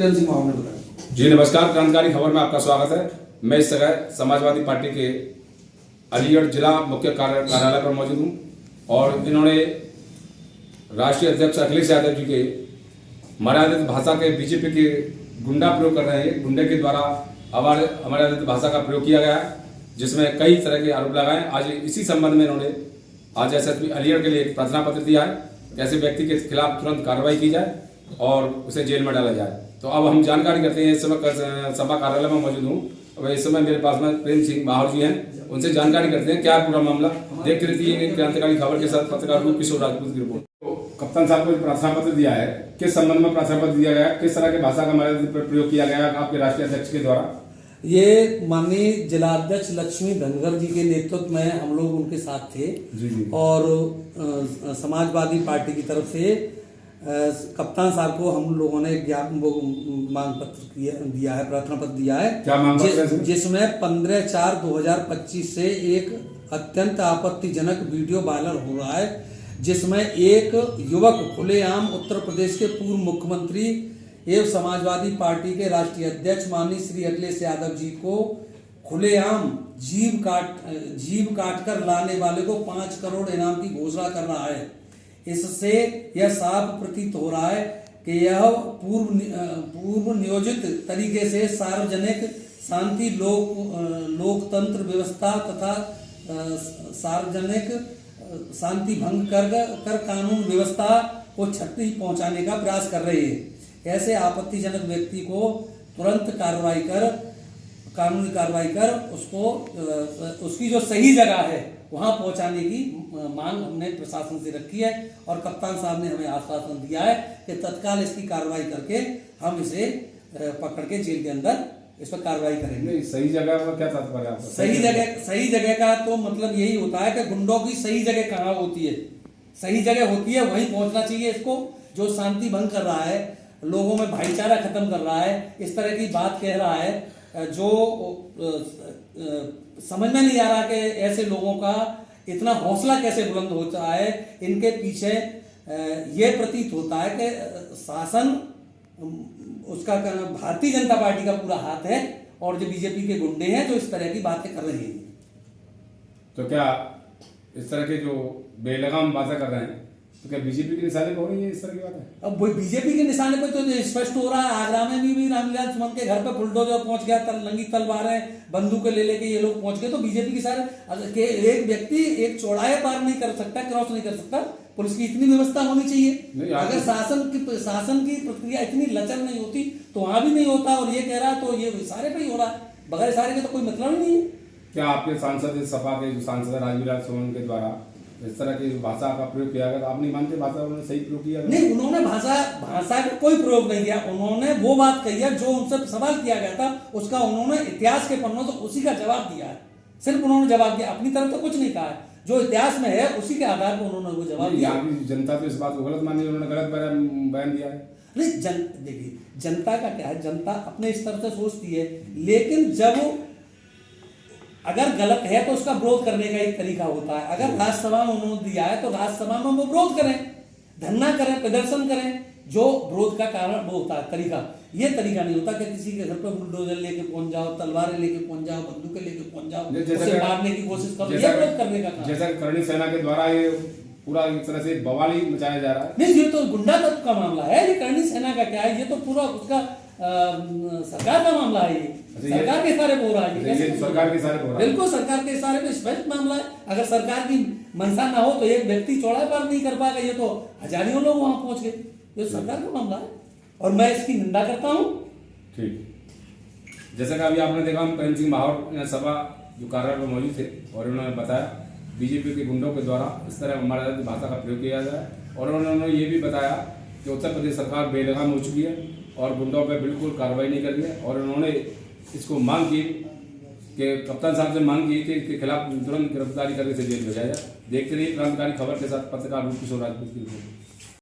प्रेम सिंह माहौर ने बताया। जी नमस्कार, क्रांतिकारी खबर में आपका स्वागत है। मैं इस समय समाजवादी पार्टी के अलीगढ़ जिला मुख्य कार्यालय पर मौजूद हूँ और इन्होंने राष्ट्रीय अध्यक्ष अखिलेश यादव जी के मर्यादित भाषा के बीजेपी के गुंडा प्रयोग कर रहे हैं। गुंडे के द्वारा अमर्यादित भाषा का प्रयोग किया गया है, जिसमें कई तरह के आरोप लगाए। आज इसी संबंध में इन्होंने आज एसएसपी अलीगढ़ के लिए एक प्रार्थना पत्र दिया है कि ऐसे व्यक्ति के खिलाफ तुरंत कार्रवाई की जाए और उसे जेल में डाला जाए। तो अब हम जानकारी करते हैं। इस समय सभा कार्यालय में मौजूद हूँ और इस समय मेरे पास में प्रेम सिंह माहौर जी हैं, उनसे जानकारी करते हैं क्या पूरा मामला। देखते रहिए क्रांतिकारी खबर के साथ पत्रकार रूप किशोर राजपूत की रिपोर्ट। तो कप्तान साहब को प्रार्थना पत्र दिया है, किस संबंध में प्रार्थना पत्र दिया गया, किस तरह की भाषा का मर्यादित प्रयोग किया गया आपके राष्ट्रीय अध्यक्ष के द्वारा? ये माननीय जिलाध्यक्ष लक्ष्मी धनगर जी के नेतृत्व में हम लोग उनके साथ थे जी। और समाजवादी पार्टी की तरफ से कप्तान साहब को हम लोगों ने मांग पत्र दिया है, प्रार्थना पत्र दिया है। क्या मांग पत्र? जिसमें 15/4/2025 से एक अत्यंत आपत्तिजनक वीडियो वायरल हो रहा है, जिसमें एक युवक खुलेआम उत्तर प्रदेश के पूर्व मुख्यमंत्री एवं समाजवादी पार्टी के राष्ट्रीय अध्यक्ष माननीय श्री अखिलेश यादव जी को खुलेआम जीभ काट कर लाने वाले को 5 करोड़ इनाम की घोषणा कर रहा है। इससे यह साफ प्रतीत हो रहा है कि यह पूर्व नियोजित तरीके से सार्वजनिक शांति लोकतंत्र व्यवस्था तथा सार्वजनिक शांति भंग कर कानून व्यवस्था को क्षति पहुंचाने का प्रयास कर रहे हैं। ऐसे आपत्तिजनक व्यक्ति को तुरंत कानूनी कार्रवाई कर उसकी जो सही जगह है वहां पहुंचाने की मांग हमने प्रशासन से रखी है और कप्तान साहब ने हमें आश्वासन दिया है कि तत्काल इसकी कार्रवाई करके हम इसे पकड़ के जेल के अंदर इस पर कार्रवाई करेंगे। सही जगह का क्या तात्पर्य है? सही जगह का तो मतलब यही होता है कि गुंडों की सही जगह कहाँ होती है, सही जगह होती है वहीं पहुंचना चाहिए। इसको जो शांति भंग कर रहा है, लोगों में भाईचारा खत्म कर रहा है, इस तरह की बात कह रहा है, जो समझ में नहीं आ रहा कि ऐसे लोगों का इतना हौसला कैसे बुलंद होता है। इनके पीछे ये प्रतीत होता है कि शासन उसका भारतीय जनता पार्टी का पूरा हाथ है और जो बीजेपी के गुंडे हैं जो इस तरह की बातें कर रहे हैं। तो क्या इस तरह के जो बेलगाम बातें कर रहे हैं तो क्या बीजेपी के निशाने पर हो रही है इस तरह की बात है? अब वो बीजेपी के निशाने पर तो स्पष्ट हो रहा है। आगरा में भी रामलीला सुमन के घर पर बुलडोजर पहुंच गया, नंगी तलवारें बंदूकें ले लेके ये लोग पहुंच गए। तो बीजेपी के सारे एक व्यक्ति एक चौड़ाहे पार नहीं कर सकता, क्रॉस नहीं कर सकता। पुलिस की इतनी व्यवस्था होनी चाहिए। अगर शासन की प्रक्रिया इतनी लचर नहीं होती तो वहां भी नहीं होता। और ये कह रहा है तो ये इशारे पर ही हो रहा है, बगैर इशारे के तो कोई मतलब ही नहीं है। क्या आपके सांसद सपा के सांसद रामलीला सुमन के द्वारा इस तरह की भाषा का प्रयोग किया गया? आप नहीं मानते भाषा उन्होंने सही प्रयोग किया? नहीं, उन्होंने भाषा का कोई प्रयोग नहीं किया। उन्होंने वो बात कही है जो उनसे सवाल किया गया था, उसका उन्होंने इतिहास के पन्नों से उसी का जवाब दिया है। सिर्फ उन्होंने जवाब दिया, अपनी तरफ तो कुछ नहीं कहा है। जो इतिहास में है उसी के आधार पर उन्होंने वो जवाब दिया। यहाँ की जनता तो इस बात को गलत मानी, उन्होंने गलत बयान दिया है। नहीं, देखिए जनता का क्या है, जनता अपने स्तर से सोचती है, लेकिन जब अगर गलत है तो उसका विरोध करने का एक तरीका होता है। अगर राज्यसभा में उन्होंने दिया है तो राज्यसभा में वो विरोध करें, धरना करें, प्रदर्शन करें। जो विरोध का कारण वो होता है तरीका। ये तरीका नहीं होता कि किसी के घर पर बुलडोजर लेके पहुंच जाओ, तलवारें लेके पहुंच जाओ, बंदूकें लेके पहुंच जाओ, उसे मारने की कोशिश करो। ये विरोध करने का काम। जैसा करणी सेना के द्वारा ये पूरा एक तरह से बवाल ही मचाया जा रहा है। नहीं, ये तो गुंडा तत्व का मामला है। ये करणी सेना का क्या है, ये तो पूरा उसका सरकार का मामला है। ये सरकार के इशारे पे हो रहा है। सरकार के इशारे पे हो रहा है, बिल्कुल सरकार के इशारे पे स्पष्ट मामला है। अगर सरकार की मंशा ना हो तो एक व्यक्ति चौड़ा पार नहीं कर पाएगा। ये तो हजारों लोग वहां पहुंच गए। ये सरकार का मामला है और मैं इसकी निंदा करता हूँ। ठीक, जैसा कि अभी आपने देखा, हम प्रेम सिंह माहौर सभा जो कार्यालय पर मौजूद थे और उन्होंने बताया बीजेपी के गुंडों के द्वारा इस तरह अमर्यादित भाषा का प्रयोग किया जाए। और उन्होंने ये भी बताया कि उत्तर प्रदेश सरकार बेलगाम हो चुकी है और गुंडों पर बिल्कुल कार्रवाई नहीं कर रही है। और उन्होंने इसको मांग की कि कप्तान साहब से मांग की कि इसके खिलाफ तुरंत गिरफ्तारी करके से जेल भेजा जाए। देखते रहिए क्रांतिकारी खबर के साथ पत्रकार रूप किशोर राजपूत की रिपोर्ट।